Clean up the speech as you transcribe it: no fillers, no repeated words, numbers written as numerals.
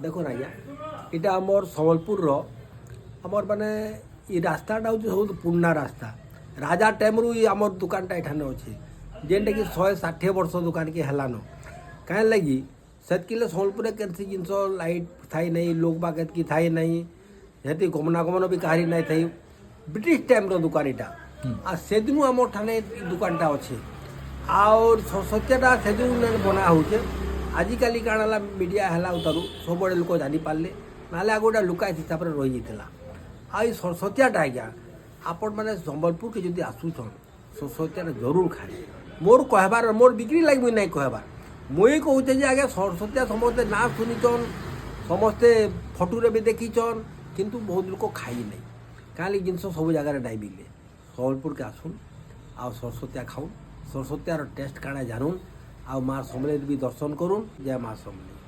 देखो आज्ञा इटा आमर सम्बलपुर आमर माने ये रास्ताटा हूँ सब पुराना रास्ता राजा टाइम रु आमर दुकानटा एठाने अच्छे जेनटा कि 160 वर्ष दुकान के हेलान कहीं लगी सेतकिले सम्बलपुर कैसी जिनस लाइट थाई नहीं लोक बाग की थाई नहीं हेती गमनागमन भी कहारी नहीं थी ब्रिटिश टाइम रो दुकान यहाँ आ से दिन आम ठाने दुकानटा अच्छे और सरस्वतीटा से दिन बना होचे आजिकल काण मीडिया है उतारू सब लोक जापारे ना गोटे लुकायत हिसाब से रही जाता आई सरस्वतीटा आज्ञा आपण मैंने सम्बलपुर के जब आसुन सरस्वतीटा जरूर खाए मोर कहबार मोर बिक्री लगे मुझे नहीं कहबार मुई कहते आज्ञा सरस्वती समस्ते ना शुनिचन समस्ते फटुरे भी देखीचन किंतु बहुत लोग खाई नहीं कहीं जिन सब जगार नहीं मिले सम्बलपुर के आसुन आ सरस्वती खाऊन सरस्वतीर टेस्ट काଣା जानून आ माँ समलेर भी दर्शन करूँ जय माँ समलेर।